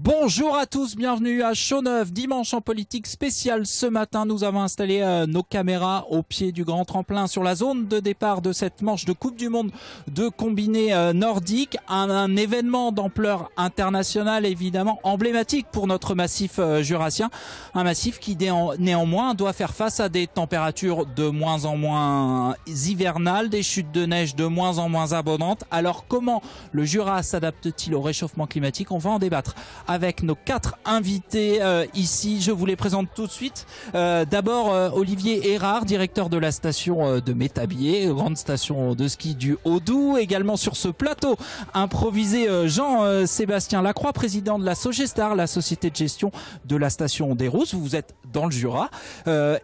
Bonjour à tous, bienvenue à Chauneuf, dimanche en politique spéciale. Ce matin, nous avons installé nos caméras au pied du grand tremplin sur la zone de départ de cette manche de Coupe du Monde de combiné nordique. Un événement d'ampleur internationale, évidemment emblématique pour notre massif jurassien. Un massif qui néanmoins doit faire face à des températures de moins en moins hivernales, des chutes de neige de moins en moins abondantes. Alors comment le Jura s'adapte-t-il au réchauffement climatique? On va en débattre avec nos 4 invités ici. Je vous les présente tout de suite. D'abord Olivier Erard, directeur de la station de Métabier, grande station de ski du Haut-Doubs. Également sur ce plateau improvisé, Jean-Sébastien Lacroix, président de la Sogestar, la société de gestion de la station des Rousses. Vous êtes dans le Jura.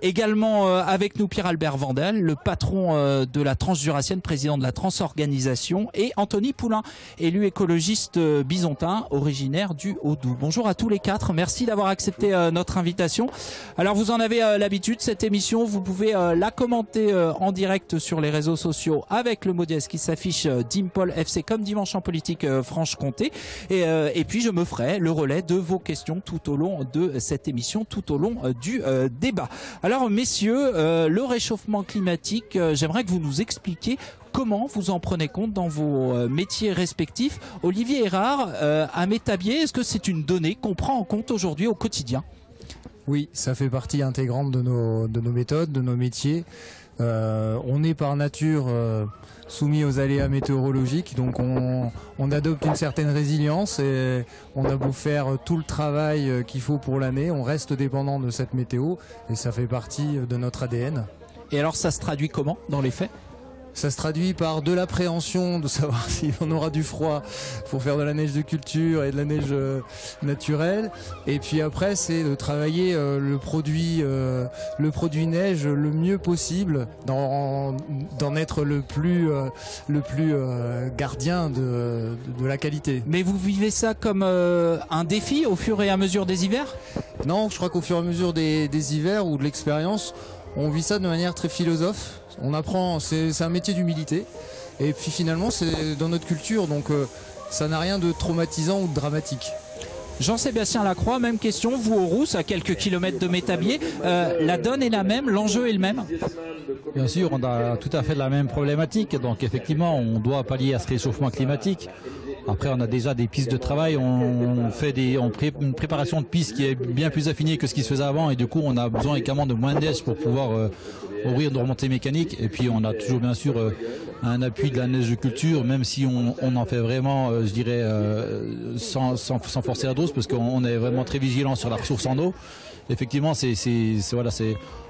Également avec nous Pierre-Albert Vandel, le patron de la Transjurassienne, président de la Transorganisation, et Anthony Poulain, élu écologiste bisontin, originaire du Haut-Doubs. Bonjour à tous les 4, merci d'avoir accepté notre invitation. Alors vous en avez l'habitude, cette émission, vous pouvez la commenter en direct sur les réseaux sociaux avec le mot dièse qui s'affiche Dimpol FC comme dimanche en politique Franche-Comté. Et puis je me ferai le relais de vos questions tout au long de cette émission, tout au long du débat. Alors messieurs, le réchauffement climatique, j'aimerais que vous nous expliquiez comment vous en prenez compte dans vos métiers respectifs. Olivier Erard, à Métabier, est-ce que c'est une donnée qu'on prend en compte aujourd'hui au quotidien? Oui, ça fait partie intégrante de nos méthodes, de nos métiers. On est par nature soumis aux aléas météorologiques, donc on adopte une certaine résilience et on a beau faire tout le travail qu'il faut pour l'année, on reste dépendant de cette météo et ça fait partie de notre ADN. Et alors ça se traduit comment dans les faits? Ça se traduit par de l'appréhension de savoir si on aura du froid pour faire de la neige de culture et de la neige naturelle. Et puis après, c'est de travailler le produit neige le mieux possible, d'en être le plus gardien de la qualité. Mais vous vivez ça comme un défi au fur et à mesure des hivers? Non, je crois qu'au fur et à mesure des hivers ou de l'expérience, on vit ça de manière très philosophe. On apprend, c'est un métier d'humilité. Et puis finalement, c'est dans notre culture, donc ça n'a rien de traumatisant ou de dramatique. Jean-Sébastien Lacroix, même question, vous aux Rousses, à quelques kilomètres de Métabier, la donne est la même, l'enjeu est le même? Bien sûr, on a tout à fait la même problématique, donc effectivement, on doit pallier à ce réchauffement climatique. Après, on a déjà des pistes de travail, on fait une préparation de pistes qui est bien plus affinée que ce qui se faisait avant, et du coup, on a besoin également de moins de neige pour pouvoir ouvrir nos remontées mécaniques. Et puis, on a toujours bien sûr un appui de la neige de culture, même si on en fait vraiment, je dirais, sans forcer la dose, parce qu'on est vraiment très vigilant sur la ressource en eau. Effectivement,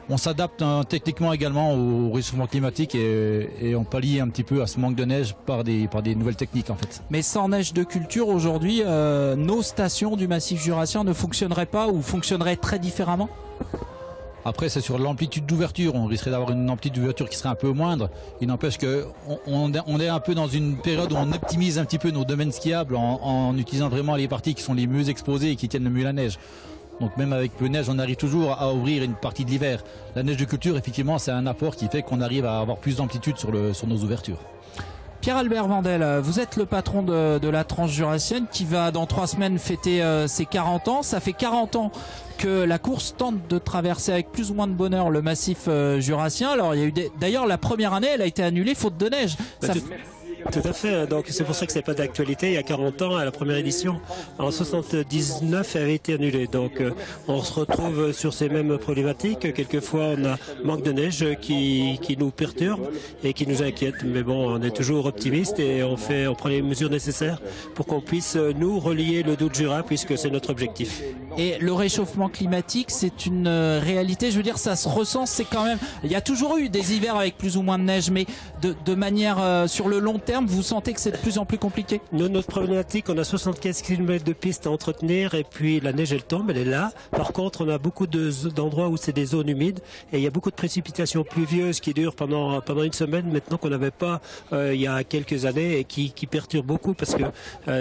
on s'adapte techniquement également au réchauffement climatique et on pallie un petit peu à ce manque de neige par des nouvelles techniques en fait. Mais sans neige de culture aujourd'hui, nos stations du massif jurassien ne fonctionneraient pas ou fonctionneraient très différemment? Après, c'est sur l'amplitude d'ouverture. On risquerait d'avoir une amplitude d'ouverture qui serait un peu moindre. Il n'empêche qu'on est un peu dans une période où on optimise un petit peu nos domaines skiables en utilisant vraiment les parties qui sont les mieux exposées et qui tiennent le mieux la neige. Donc même avec peu de neige, on arrive toujours à ouvrir une partie de l'hiver. La neige de culture, effectivement, c'est un apport qui fait qu'on arrive à avoir plus d'amplitude sur nos ouvertures. Pierre-Albert Vandel, vous êtes le patron de la Transjurassienne qui va dans 3 semaines fêter ses 40 ans. Ça fait 40 ans que la course tente de traverser avec plus ou moins de bonheur le massif jurassien. Alors il y a eu d'ailleurs la première année, elle a été annulée faute de neige. Tout à fait, donc c'est pour ça que c'est pas d'actualité. Il y a 40 ans, à la première édition, en 79, elle avait été annulée. Donc on se retrouve sur ces mêmes problématiques. Quelquefois, on a manque de neige qui nous perturbe et qui nous inquiète. Mais bon, on est toujours optimiste et on prend les mesures nécessaires pour qu'on puisse nous relier le Doubs-Jura puisque c'est notre objectif. Et le réchauffement climatique, c'est une réalité. Je veux dire, ça se ressent. C'est quand même. Il y a toujours eu des hivers avec plus ou moins de neige, mais de manière sur le long terme, vous sentez que c'est de plus en plus compliqué? Notre problématique, on a 75 km de pistes à entretenir et puis la neige elle tombe, elle est là. Par contre, on a beaucoup d'endroits où c'est des zones humides et il y a beaucoup de précipitations pluvieuses qui durent pendant une semaine maintenant qu'on n'avait pas il y a quelques années et qui perturbent beaucoup parce que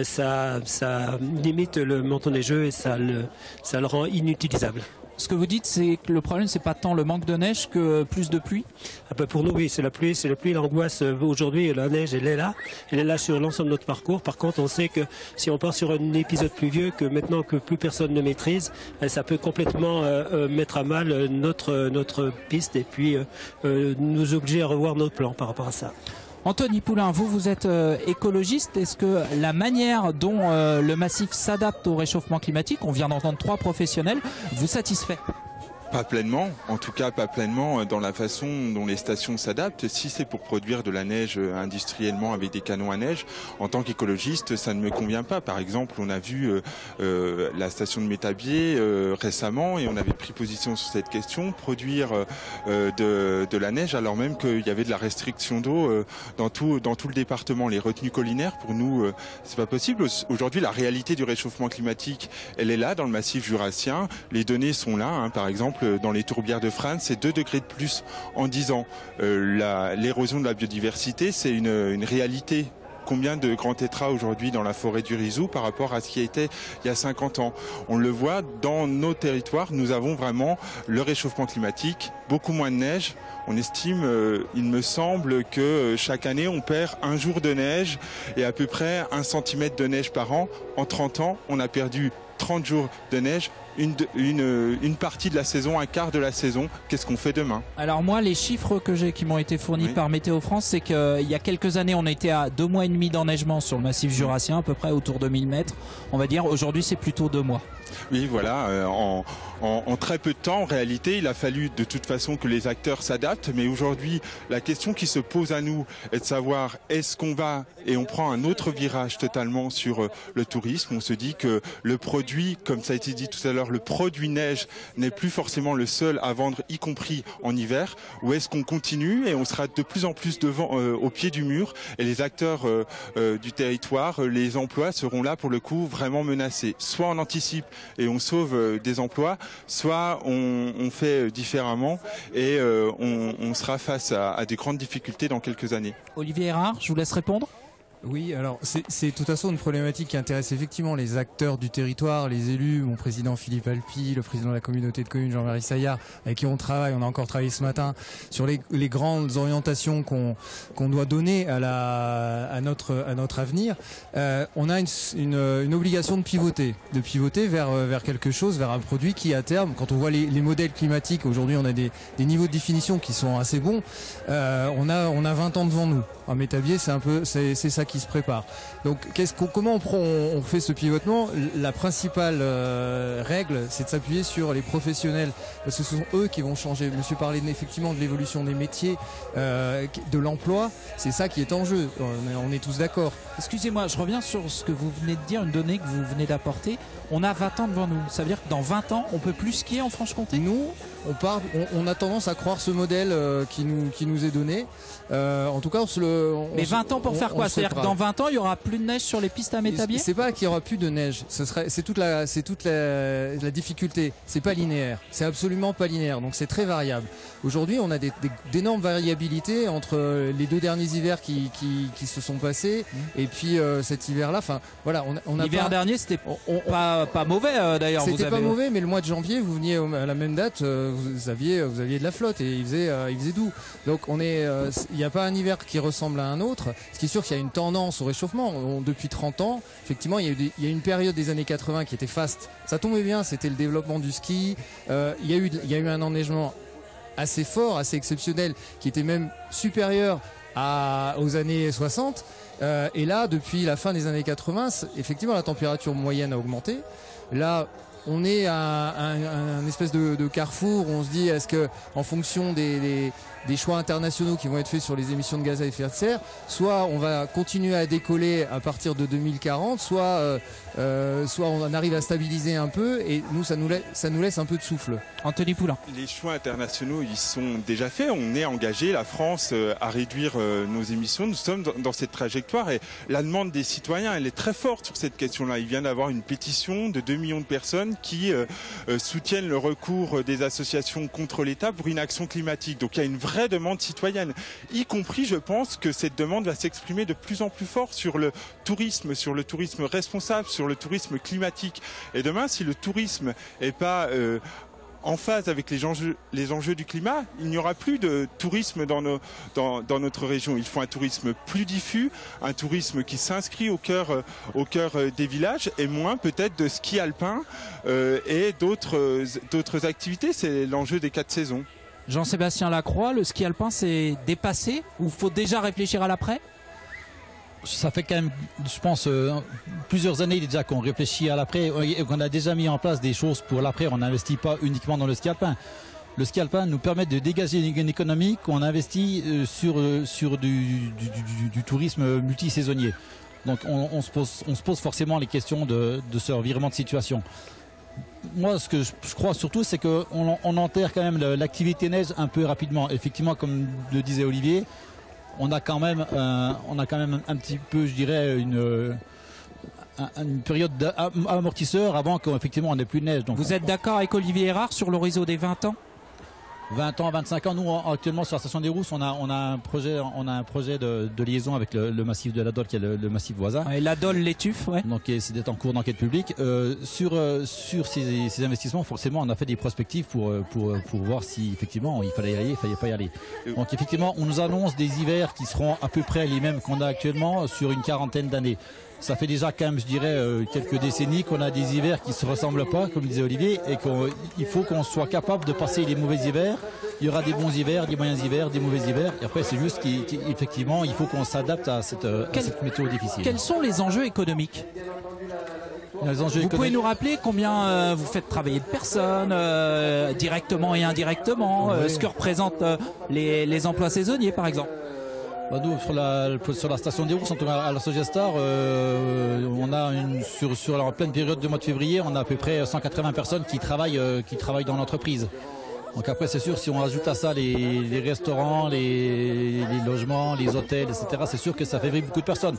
ça limite le manteau neigeux et ça le rend inutilisable. Ce que vous dites, c'est que le problème, c'est pas tant le manque de neige que plus de pluie. Pour nous, oui, c'est la pluie, l'angoisse. Aujourd'hui, la neige, elle est là sur l'ensemble de notre parcours. Par contre, on sait que si on part sur un épisode pluvieux que maintenant que plus personne ne maîtrise, ça peut complètement mettre à mal notre piste et puis nous obliger à revoir nos plans par rapport à ça. Anthony Poulain, vous êtes écologiste. Est-ce que la manière dont le massif s'adapte au réchauffement climatique, on vient d'entendre 3 professionnels, vous satisfait ? Pas pleinement, en tout cas pas pleinement dans la façon dont les stations s'adaptent. Si c'est pour produire de la neige industriellement avec des canons à neige, en tant qu'écologiste, ça ne me convient pas. Par exemple, on a vu la station de Métabier récemment et on avait pris position sur cette question, produire de la neige alors même qu'il y avait de la restriction d'eau dans tout le département. Les retenues collinaires, pour nous, c'est pas possible. Aujourd'hui, la réalité du réchauffement climatique, elle est là dans le massif jurassien. Les données sont là, hein. Par exemple, dans les tourbières de Frasnes, c'est 2 degrés de plus en 10 ans. L'érosion de la biodiversité, c'est une réalité. Combien de grands tétras aujourd'hui dans la forêt du Rizou par rapport à ce qui était il y a 50 ans. On le voit dans nos territoires, nous avons vraiment le réchauffement climatique, beaucoup moins de neige. On estime, il me semble que chaque année on perd 1 jour de neige et à peu près 1 centimètre de neige par an. En 30 ans, on a perdu 30 jours de neige, une partie de la saison, un quart de la saison. Qu'est-ce qu'on fait demain? Alors moi, les chiffres que j'ai qui m'ont été fournis par Météo France, c'est qu'il y a quelques années, on était à 2 mois et demi d'enneigement sur le massif jurassien, à peu près autour de 1000 mètres. On va dire, aujourd'hui, c'est plutôt 2 mois. Oui, voilà. En très peu de temps, en réalité, il a fallu de toute façon que les acteurs s'adaptent. Mais aujourd'hui, la question qui se pose à nous est de savoir est-ce qu'on va et on prend un autre virage totalement sur le tourisme. On se dit que le produit, comme ça a été dit tout à l'heure, le produit neige n'est plus forcément le seul à vendre, y compris en hiver. Ou est-ce qu'on continue et on sera de plus en plus devant, au pied du mur et les acteurs du territoire, les emplois seront là pour le coup vraiment menacés. Soit on anticipe et on sauve des emplois, soit on fait différemment et on sera face à des grandes difficultés dans quelques années. Olivier Erard, je vous laisse répondre. Oui, alors c'est de toute façon une problématique qui intéresse effectivement les acteurs du territoire, les élus, mon président Philippe Alpi, le président de la communauté de communes Jean-Marie Saillard, avec qui on travaille, on a encore travaillé ce matin, sur les grandes orientations qu'on doit donner à notre avenir. On a une obligation de pivoter vers quelque chose, vers un produit qui à terme, quand on voit les modèles climatiques, aujourd'hui on a des niveaux de définition qui sont assez bons, on a 20 ans devant nous. En Métabier, c'est ça qui se prépare. Donc, comment on fait ce pivotement? La principale règle, c'est de s'appuyer sur les professionnels, parce que ce sont eux qui vont changer. Monsieur parlait effectivement de l'évolution des métiers, de l'emploi. C'est ça qui est en jeu. On est tous d'accord. Excusez-moi, je reviens sur ce que vous venez de dire, une donnée que vous venez d'apporter. On a 20 ans devant nous. Ça veut dire que dans 20 ans, on peut plus skier en Franche-Comté? Nous, on a tendance à croire ce modèle qui nous est donné. En tout cas, mais 20 ans pour faire quoi? C'est-à-dire que dans 20 ans, il y aura plus de neige sur les pistes à Métabier? C'est pas qu'il y aura plus de neige. C'est toute la difficulté. C'est pas linéaire. C'est absolument pas linéaire. Donc c'est très variable. Aujourd'hui, on a d'énormes variabilités entre les 2 derniers hivers qui se sont passés et puis cet hiver-là. Enfin, voilà, l'hiver dernier, c'était pas mauvais d'ailleurs. C'était pas mauvais, mais le mois de janvier, vous veniez à la même date, vous aviez de la flotte et il faisait doux. Donc il n'y a pas un hiver qui ressemble à un autre. Ce qui est sûr qu'il y a une tendance au réchauffement. Depuis 30 ans, effectivement, il y a une période des années 80 qui était faste. Ça tombait bien, c'était le développement du ski. Il y a eu un enneigement assez fort, assez exceptionnel, qui était même supérieur aux années 60. Et là, depuis la fin des années 80, effectivement, la température moyenne a augmenté. Là, on est à un espèce de carrefour où on se dit, est-ce que, en fonction des choix internationaux qui vont être faits sur les émissions de gaz à effet de serre, soit on va continuer à décoller à partir de 2040, soit on arrive à stabiliser un peu et nous, ça nous laisse un peu de souffle. Anthony Poulain. Les choix internationaux, ils sont déjà faits. On est engagé, la France, à réduire nos émissions. Nous sommes dans cette trajectoire et la demande des citoyens, elle est très forte sur cette question-là. Il vient d'avoir une pétition de 2 millions de personnes qui soutiennent le recours des associations contre l'État pour une action climatique. Donc il y a une vraie demande citoyenne, y compris, je pense que cette demande va s'exprimer de plus en plus fort sur le tourisme responsable, sur le tourisme climatique. Et demain, si le tourisme n'est pas en phase avec les enjeux du climat, il n'y aura plus de tourisme dans notre région. Il faut un tourisme plus diffus, un tourisme qui s'inscrit au cœur des villages et moins peut-être de ski alpin et d'autres activités. C'est l'enjeu des 4 saisons. Jean-Sébastien Lacroix, le ski alpin c'est dépassé ou faut déjà réfléchir à l'après? Ça fait quand même, je pense, plusieurs années déjà qu'on réfléchit à l'après et qu'on a déjà mis en place des choses pour l'après. On n'investit pas uniquement dans le ski alpin. Le ski alpin nous permet de dégager une économie qu'on investit sur du tourisme multisaisonnier. Donc on se pose forcément les questions de ce revirement de situation. Moi, ce que je crois surtout, c'est qu'on enterre quand même l'activité neige un peu rapidement. Effectivement, comme le disait Olivier, on a quand même un petit peu, je dirais, une période amortisseur avant qu'effectivement on n'ait plus de neige. Donc, vous êtes d'accord avec Olivier Erard sur l'horizon des 20 ans? 20 ans, 25 ans. Nous, actuellement, sur la station des Rousses, on a un projet de liaison avec le massif de l'Adol, qui est le massif voisin. Et l'Adol, l'Étuffe, ouais. Donc, c'est en cours d'enquête publique. Sur ces investissements, forcément, on a fait des prospectives pour voir si, effectivement, il fallait y aller, il fallait pas y aller. Donc, effectivement, on nous annonce des hivers qui seront à peu près les mêmes qu'on a actuellement sur une quarantaine d'années. Ça fait déjà quand même, je dirais, quelques décennies qu'on a des hivers qui ne se ressemblent pas, comme disait Olivier, et qu'il faut qu'on soit capable de passer les mauvais hivers. Il y aura des bons hivers, des moyens hivers, des mauvais hivers. Et après, c'est juste qu'effectivement, il faut qu'on s'adapte à cette météo difficile. Quels sont les enjeux économiques ? Vous pouvez nous rappeler combien vous faites travailler de personnes, directement et indirectement, ce que représentent les emplois saisonniers, par exemple? Nous, sur la station des Rousses, à la Sogestar, on a en pleine période du mois de février, on a à peu près 180 personnes qui travaillent dans l'entreprise. Donc après, c'est sûr, si on ajoute à ça les restaurants, les logements, les hôtels, etc., c'est sûr que ça fait beaucoup de personnes.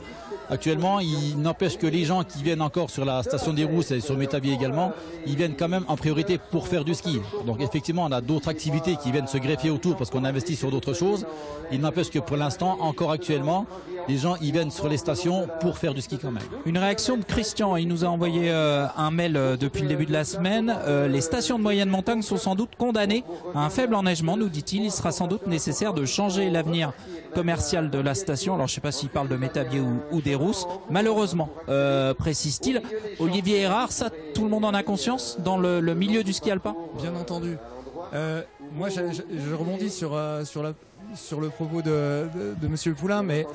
Actuellement, il n'empêche que les gens qui viennent encore sur la station des Rousses et sur Métabier également, ils viennent quand même en priorité pour faire du ski. Donc effectivement, on a d'autres activités qui viennent se greffer autour parce qu'on investit sur d'autres choses. Il n'empêche que pour l'instant, encore actuellement, les gens ils viennent sur les stations pour faire du ski quand même. Une réaction de Christian, il nous a envoyé un mail depuis le début de la semaine. Les stations de moyenne montagne sont sans doute condamnées à un faible enneigement, nous dit-il. Il sera sans doute nécessaire de changer l'avenir commercial de la station. Alors je ne sais pas s'il parle de Métabier ou des Rousses. Malheureusement, précise-t-il. Olivier Erard, ça tout le monde en a conscience dans le milieu du ski alpin? Bien entendu. Moi je rebondis sur le propos de Monsieur Poulain, mais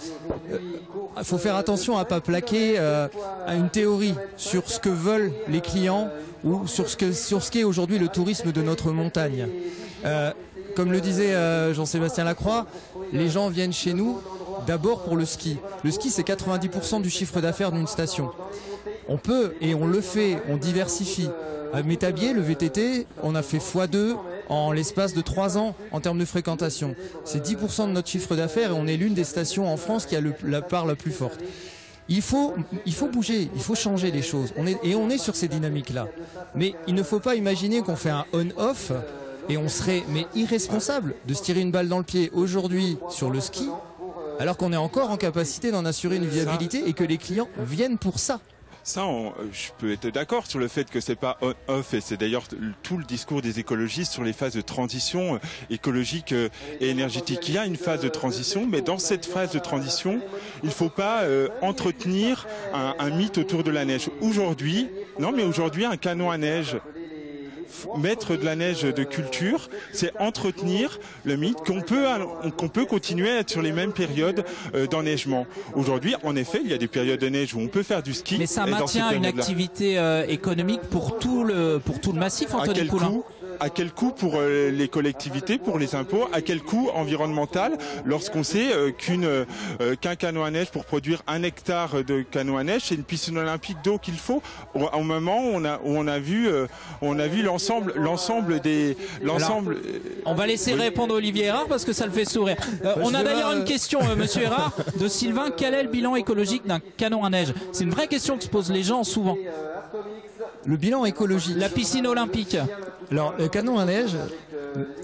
il faut faire attention à ne pas plaquer à une théorie sur ce que veulent les clients ou sur ce qu'est aujourd'hui le tourisme de notre montagne. Comme le disait Jean-Sébastien Lacroix, les gens viennent chez nous d'abord pour le ski. Le ski, c'est 90% du chiffre d'affaires d'une station. On peut, et on le fait, on diversifie. À Métabier, le VTT, on a fait x2 en l'espace de 3 ans en termes de fréquentation. C'est 10% de notre chiffre d'affaires et on est l'une des stations en France qui a la part la plus forte. Il faut bouger, il faut changer les choses. On est sur ces dynamiques-là. Mais il ne faut pas imaginer qu'on fait un on-off et on serait irresponsable de se tirer une balle dans le pied aujourd'hui sur le ski alors qu'on est encore en capacité d'en assurer une viabilité et que les clients viennent pour ça. Ça, je peux être d'accord sur le fait que c'est pas on-off, et c'est d'ailleurs tout le discours des écologistes sur les phases de transition écologique et énergétique. Il y a une phase de transition, mais dans cette phase de transition, il ne faut pas entretenir un mythe autour de la neige. Aujourd'hui, un canon à neige, mettre de la neige de culture, c'est entretenir le mythe qu'on peut continuer à être sur les mêmes périodes d'enneigement. Aujourd'hui, en effet, il y a des périodes de neige où on peut faire du ski. Mais ça maintient une activité économique pour tout le massif, Anthony Poulain. À quel coût pour les collectivités, pour les impôts? À quel coût environnemental lorsqu'on sait qu'un canot à neige, pour produire 1 hectare de canot à neige, c'est une piscine olympique d'eau qu'il faut? Au moment où on a vu l'ensemble des... On va laisser répondre Olivier Erard parce que ça le fait sourire. On a d'ailleurs une question, Monsieur Erard, de Sylvain. Quel est le bilan écologique d'un canon à neige? C'est une vraie question que se posent les gens souvent. Le bilan écologique. La piscine olympique. Alors, le canon à neige,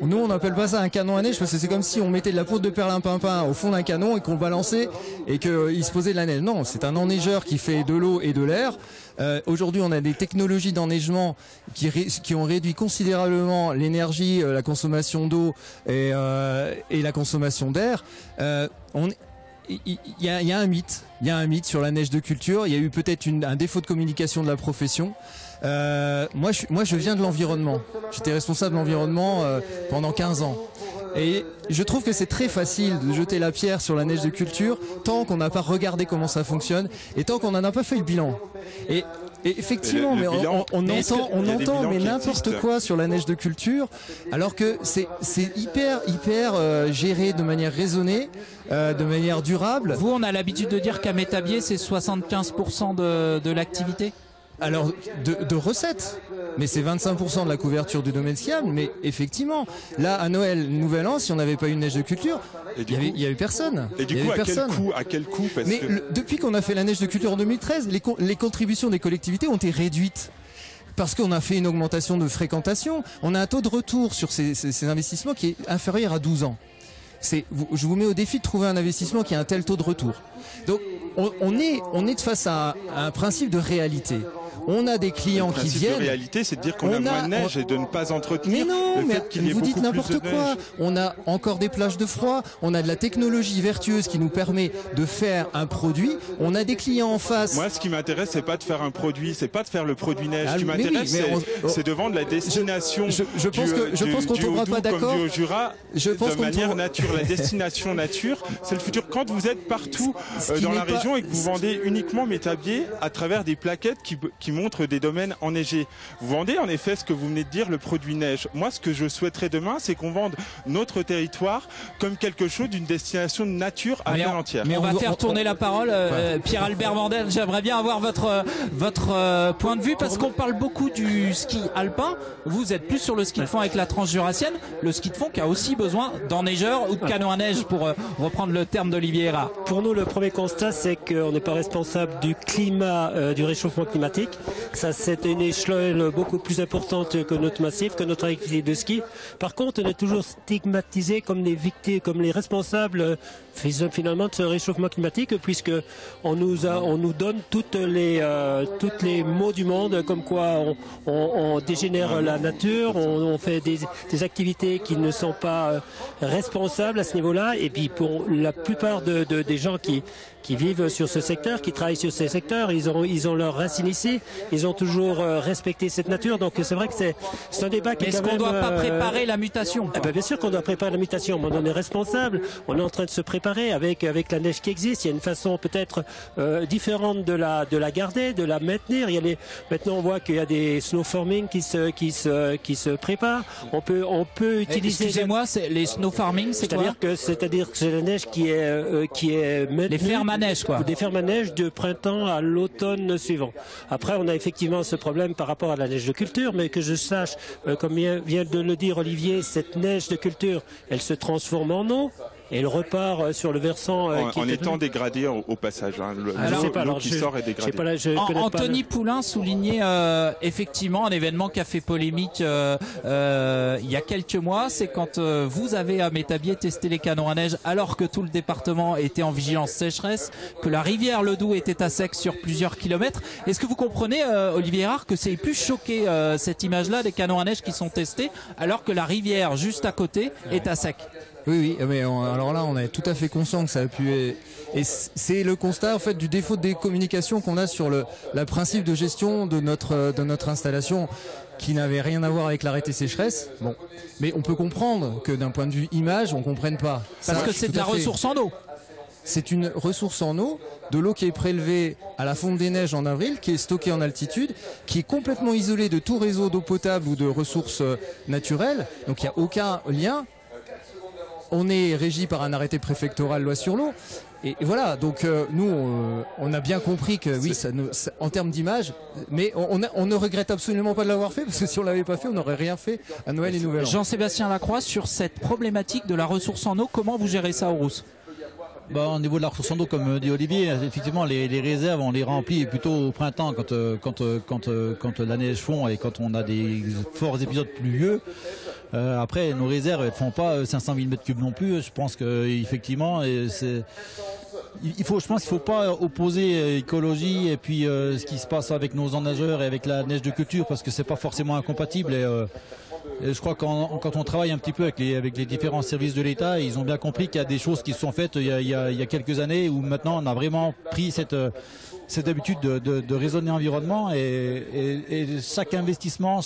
nous on n'appelle pas ça un canon à neige parce que c'est comme si on mettait de la poudre de perlimpinpin au fond d'un canon et qu'on le balançait et qu'il se posait de la neige. Non, c'est un enneigeur qui fait de l'eau et de l'air Aujourd'hui, on a des technologies d'enneigement qui ont réduit considérablement l'énergie, la consommation d'eau et la consommation d'air. Il y a un mythe. Il y a un mythe sur la neige de culture. Il y a eu peut-être un défaut de communication de la profession. Moi, je viens de l'environnement. J'étais responsable de l'environnement pendant 15 ans. Et je trouve que c'est très facile de jeter la pierre sur la neige de culture tant qu'on n'a pas regardé comment ça fonctionne et tant qu'on n'en a pas fait le bilan. Et effectivement, mais on entend mais n'importe quoi sur la neige de culture, alors que c'est hyper géré de manière raisonnée, de manière durable. Vous, on a l'habitude de dire qu'à Métabier, c'est 75% de l'activité. Alors, de recettes, mais c'est 25% de la couverture du domaine skiable, mais effectivement, là, à Noël, Nouvel An, si on n'avait pas eu une neige de culture, il y avait personne. Et du coup, à quel coût Mais depuis qu'on a fait la neige de culture en 2013, les contributions des collectivités ont été réduites. Parce qu'on a fait une augmentation de fréquentation, on a un taux de retour sur ces investissements qui est inférieur à 12 ans. Je vous mets au défi de trouver un investissement qui a un tel taux de retour. Donc, on est face à un principe de réalité. On a des clients qui viennent. La réalité, c'est de dire qu'on a moins de neige et de ne pas entretenir. Mais non, le fait qu'il y ait vous dites n'importe quoi. Neige. On a encore des plages de froid. On a de la technologie vertueuse qui nous permet de faire un produit. On a des clients en face. Moi, ce qui m'intéresse, c'est pas de faire un produit, c'est pas de faire le produit neige. Ce qui m'intéresse, c'est de vendre la destination. Je pense qu'on tombera pas d'accord. Du Haut-Jura, de manière nature, la destination nature, c'est le futur. Quand vous êtes partout dans la région et que vous vendez uniquement Métabier à travers des plaquettes qui montrent des domaines enneigés. Vous vendez en effet ce que vous venez de dire, le produit neige. Moi, ce que je souhaiterais demain, c'est qu'on vende notre territoire comme quelque chose d'une destination de nature à part entière. Mais on va faire tourner la parole. Pierre-Albert Vandel, j'aimerais bien avoir votre point de vue parce qu'on parle beaucoup du ski alpin. Vous êtes plus sur le ski de fond avec la transjurassienne. Le ski de fond qui a aussi besoin d'enneigeurs ou de canons à neige pour reprendre le terme d'Olivier Erard. Pour nous, le premier constat, c'est qu'on n'est pas responsable du climat, du réchauffement climatique. Ça, c'est une échelle beaucoup plus importante que notre massif, que notre activité de ski. Par contre, on est toujours stigmatisé comme les victimes, comme les responsables finalement de ce réchauffement climatique, puisque on nous donne toutes les maux du monde, comme quoi on dégénère la nature, on fait des activités qui ne sont pas responsables à ce niveau-là. Et puis pour la plupart des gens qui vivent sur ce secteur, qui travaillent sur ces secteurs, ils ont leurs racines ici, ils ont toujours respecté cette nature. Donc c'est vrai que c'est un débat qui est quand même... Est-ce qu'on ne doit pas préparer la mutation? Bien sûr qu'on doit préparer la mutation, mais on en est responsable, on est en train de se préparer avec la neige qui existe. Il y a une façon peut-être différente de la garder, de la maintenir. Maintenant on voit qu'il y a des snowfarming qui se préparent. On peut utiliser... Excusez-moi, les snowfarming, c'est quoi? C'est-à-dire que c'est la neige qui est maintenue. Les fermes à neige, quoi. Des fermes à neige de printemps à l'automne suivant. Après, on a effectivement ce problème par rapport à la neige de culture, mais que je sache, comme vient de le dire Olivier, cette neige de culture, elle se transforme en eau. Et elle repart sur le versant en étant dégradé au passage. L'eau qui sort est dégradée. Anthony Poulain soulignait effectivement un événement qui a fait polémique il y a quelques mois. C'est quand vous avez à Métabier testé les canons à neige alors que tout le département était en vigilance sécheresse, que la rivière Le Doubs était à sec sur plusieurs kilomètres. Est-ce que vous comprenez, Olivier Erard, que c'est plus choqué cette image-là des canons à neige qui sont testés alors que la rivière juste à côté est à sec? Oui, mais alors là, on est tout à fait conscient que ça a pu... Et c'est le constat en fait du défaut de communication qu'on a sur le principe de gestion de notre installation qui n'avait rien à voir avec l'arrêté sécheresse. Bon, mais on peut comprendre que d'un point de vue image, on comprenne pas. Parce que c'est de la ressource en eau. C'est une ressource en eau, de l'eau qui est prélevée à la fonte des neiges en avril, qui est stockée en altitude, qui est complètement isolée de tout réseau d'eau potable ou de ressources naturelles. Donc il n'y a aucun lien. On est régi par un arrêté préfectoral loi sur l'eau. Et voilà, donc nous, on a bien compris que oui, en termes d'image, mais on ne regrette absolument pas de l'avoir fait, parce que si on l'avait pas fait, on n'aurait rien fait à Noël et Nouvel An. Jean-Sébastien Lacroix, sur cette problématique de la ressource en eau, comment vous gérez ça au Rousse? Au niveau de la ressource en eau, comme dit Olivier, effectivement, les réserves, on les remplit plutôt au printemps quand la neige fond et quand on a des forts épisodes pluvieux. Après, nos réserves, elles font pas 500 000 m3 non plus. Je pense que effectivement, je pense qu'il ne faut pas opposer écologie et puis ce qui se passe avec nos nageurs et avec la neige de culture, parce que c'est pas forcément incompatible. Et je crois que quand on travaille un petit peu avec les différents services de l'État, ils ont bien compris qu'il y a des choses qui se sont faites il y a quelques années où maintenant on a vraiment pris cette habitude de raisonner environnement et chaque investissement,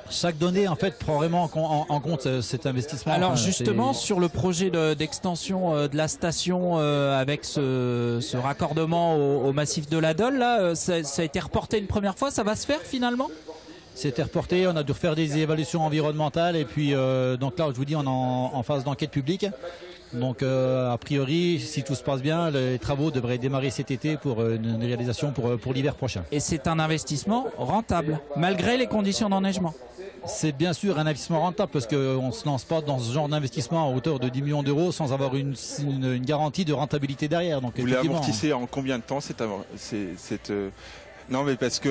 chaque donnée en fait prend vraiment en compte cet investissement. Alors justement sur le projet d'extension de la station avec ce raccordement au massif de la Dole, là, ça a été reporté une première fois, ça va se faire finalement? C'était reporté, on a dû refaire des évaluations environnementales et puis donc là je vous dis on est en phase d'enquête publique. Donc a priori si tout se passe bien, les travaux devraient démarrer cet été pour une réalisation pour l'hiver prochain. Et c'est un investissement rentable malgré les conditions d'enneigement? C'est bien sûr un investissement rentable parce qu'on ne se lance pas dans ce genre d'investissement à hauteur de 10 millions d'euros sans avoir une garantie de rentabilité derrière. Donc, vous l'amortissez en combien de temps Non, mais parce que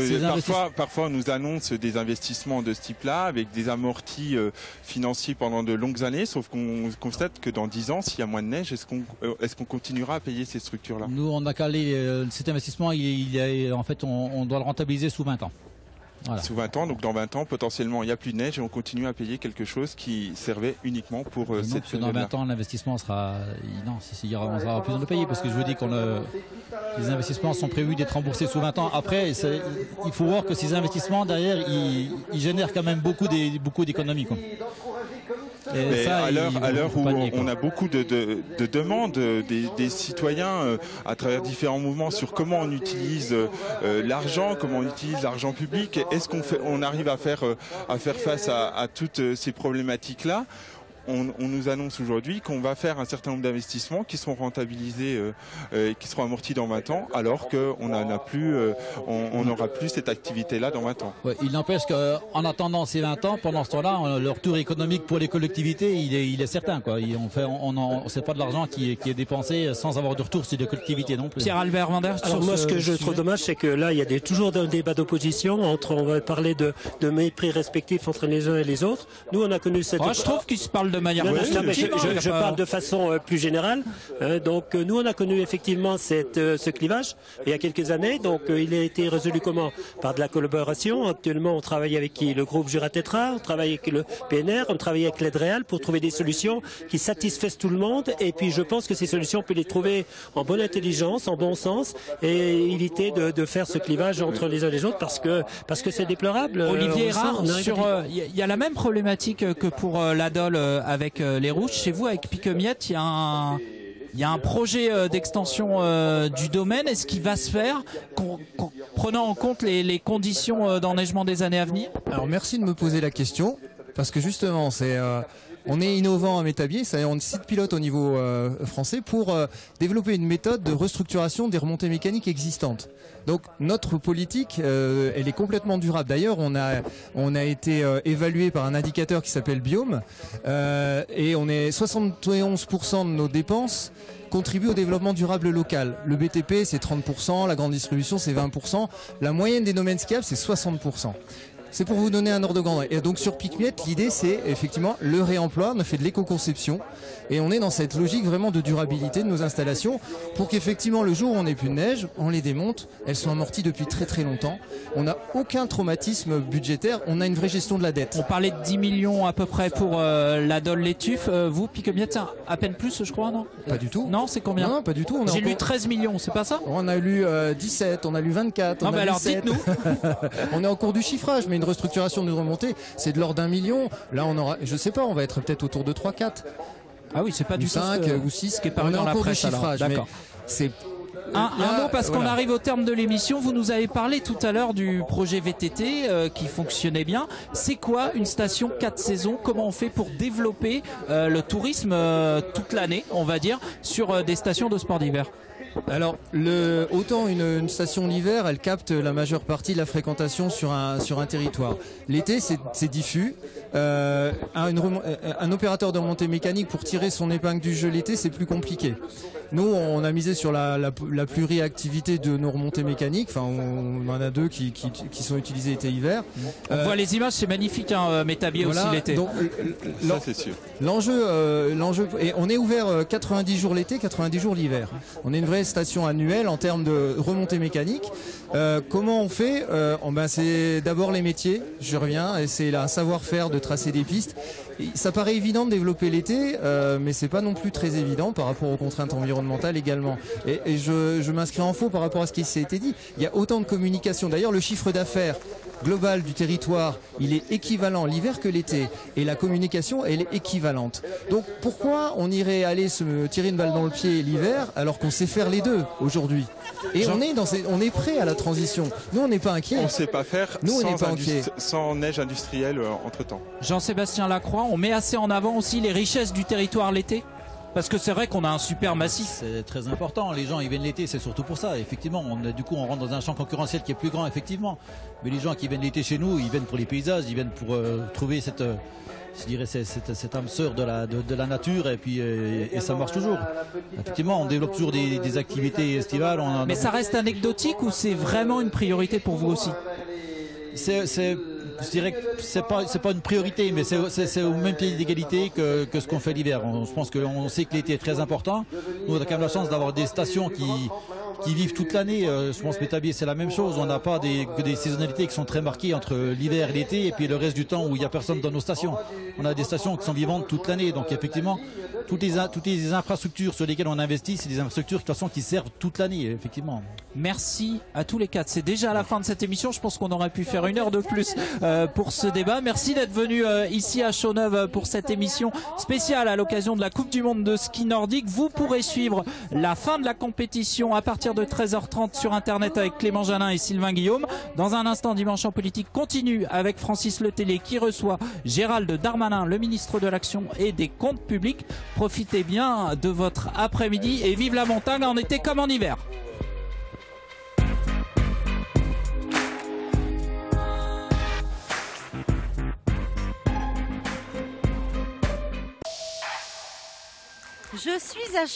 parfois on nous annonce des investissements de ce type-là avec des amortis financiers pendant de longues années, sauf qu'on constate que dans 10 ans, s'il y a moins de neige, est-ce qu'on continuera à payer ces structures-là? Nous, on a calé cet investissement, en fait, on doit le rentabiliser sous 20 ans. Voilà. Sous 20 ans, donc dans 20 ans, potentiellement, il n'y a plus de neige et on continue à payer quelque chose qui servait uniquement pour cette période-là. Dans 20 ans, l'investissement sera... Non, on sera plus de le payer parce que je vous dis que les investissements sont prévus d'être remboursés sous 20 ans. Après, il faut voir que ces investissements, derrière, ils génèrent quand même beaucoup d'économies. Mais ça, à l'heure où on a beaucoup de demandes des citoyens à travers différents mouvements sur comment on utilise l'argent, comment on utilise l'argent public, est-ce qu'on arrive à faire face à toutes ces problématiques-là? On nous annonce aujourd'hui qu'on va faire un certain nombre d'investissements qui seront rentabilisés et qui seront amortis dans 20 ans, alors qu'on n'aura plus cette activité-là dans 20 ans. Ouais, il n'empêche qu'en attendant ces 20 ans, pendant ce temps-là, le retour économique pour les collectivités, il est certain. C'est pas de l'argent qui est dépensé sans avoir de retour sur les collectivités non plus. Pierre-Albert Manders. Alors moi, ce que je trouve dommage, c'est que là, il y a toujours un débat d'opposition on va parler de mépris respectif entre les uns et les autres. Nous, on a connu cette... je trouve qu'ils se parlent de manière je parle de façon plus générale. Donc nous on a connu effectivement ce clivage il y a quelques années. Donc il a été résolu comment? Par de la collaboration. Actuellement on travaille avec le groupe Jura-Tetra, on travaille avec le PNR, on travaille avec l'Aide-Réal pour trouver des solutions qui satisfassent tout le monde. Et puis je pense que ces solutions on peut les trouver en bonne intelligence, en bon sens, et éviter de faire ce clivage entre les uns et les autres parce que c'est déplorable. Olivier Erard, il y a la même problématique que pour la Dole avec les Rouges. Chez vous, avec Piquemiette, il y a un projet d'extension du domaine. Est-ce qu'il va se faire prenant en compte les conditions d'enneigement des années à venir? Alors merci de me poser la question, parce que justement, on est innovant à Métabier, on est site pilote au niveau français pour développer une méthode de restructuration des remontées mécaniques existantes. Donc notre politique, elle est complètement durable. D'ailleurs, on a été évalué par un indicateur qui s'appelle Biome, et on est 71% de nos dépenses contribuent au développement durable local. Le BTP, c'est 30%, la grande distribution, c'est 20%, la moyenne des domaines skiables, c'est 60%. C'est pour vous donner un ordre de grandeur. Et donc sur Piquemiette, l'idée c'est effectivement le réemploi, on a fait de l'éco-conception et on est dans cette logique vraiment de durabilité de nos installations pour qu'effectivement le jour où on n'ait plus de neige, on les démonte, elles sont amorties depuis très très longtemps. On n'a aucun traumatisme budgétaire, on a une vraie gestion de la dette. On parlait de 10 millions à peu près pour la Dole les Tuffes. Vous, Piquemiette, c'est à peine plus je crois, non? Pas du tout. Non, c'est combien? Non, pas du tout. J'ai lu 13 millions, c'est pas ça? On a lu 17, on a lu 24, on a lu alors 7. dites-nous. On est en cours du chiffrage, mais une restructuration d'une remontée, c'est de l'ordre d'1 million. Là, on aura, je sais pas, on va être peut-être autour de 3-4. Ah oui, c'est pas du 5 ou 6 qui est paru dans la presse. D'accord. C'est un mot parce qu'on arrive au terme de l'émission. Vous nous avez parlé tout à l'heure du projet VTT qui fonctionnait bien. C'est quoi une station 4 saisons? Comment on fait pour développer le tourisme toute l'année, on va dire, sur des stations de sport d'hiver? Alors, autant une station l'hiver, elle capte la majeure partie de la fréquentation sur un territoire. L'été, c'est diffus. Un opérateur de remontée mécanique, pour tirer son épingle du jeu l'été, c'est plus compliqué. Nous, on a misé sur la pluriactivité de nos remontées mécaniques. Enfin, on en a 2 qui sont utilisées été-hiver. On voit les images, c'est magnifique, hein, Métabier voilà, aussi l'été. Donc, ça, c'est sûr. L'enjeu, et on est ouvert 90 jours l'été, 90 jours l'hiver. On est une vraie station annuelle en termes de remontée mécanique. Comment on fait c'est d'abord les métiers, je reviens, et c'est un savoir-faire de tracer des pistes. Et ça paraît évident de développer l'été, mais c'est pas non plus très évident par rapport aux contraintes environnementales également. Et je m'inscris en faux par rapport à ce qui s'est été dit. Il y a autant de communication. D'ailleurs, le chiffre d'affaires global du territoire, il est équivalent l'hiver que l'été. Et la communication, elle est équivalente. Donc pourquoi on irait aller se tirer une balle dans le pied l'hiver alors qu'on sait faire les deux aujourd'hui? Et on est prêt à la transition. Nous, on n'est pas inquiets. On ne sait pas faire sans neige industrielle entre-temps. Jean-Sébastien Lacroix, on met assez en avant aussi les richesses du territoire l'été? Parce que c'est vrai qu'on a un super massif. C'est très important. Les gens, ils viennent l'été, c'est surtout pour ça. Effectivement, du coup, on rentre dans un champ concurrentiel qui est plus grand, effectivement. Mais les gens qui viennent l'été chez nous, ils viennent pour les paysages, ils viennent pour trouver cette âme sœur de la nature, et puis et ça marche toujours. Effectivement, on développe toujours des activités estivales. Mais ça reste anecdotique ou c'est vraiment une priorité pour vous aussi? Je dirais que c'est pas une priorité, mais c'est au même pied d'égalité que ce qu'on fait l'hiver. Je pense qu'on sait que l'été est très important. Nous, on a quand même la chance d'avoir des stations qui vivent toute l'année. Je pense que Métabier, c'est la même chose. On n'a pas que des saisonnalités qui sont très marquées entre l'hiver et l'été, et puis le reste du temps où il n'y a personne dans nos stations. On a des stations qui sont vivantes toute l'année. Donc effectivement, toutes les infrastructures sur lesquelles on investit, c'est des infrastructures de toute façon qui servent toute l'année, effectivement. Merci à tous les 4. C'est déjà la fin de cette émission. Je pense qu'on aurait pu faire 1 heure de plus pour ce débat. Merci d'être venu ici à Chaux-Neuve pour cette émission spéciale à l'occasion de la Coupe du Monde de ski nordique. Vous pourrez suivre la fin de la compétition à partir de 13h30 sur Internet avec Clément Janin et Sylvain Guillaume. Dans un instant, Dimanche en politique continue avec Francis Letellier qui reçoit Gérald Darmanin, le ministre de l'Action et des Comptes Publics. Profitez bien de votre après-midi et vive la montagne en été comme en hiver. Je suis à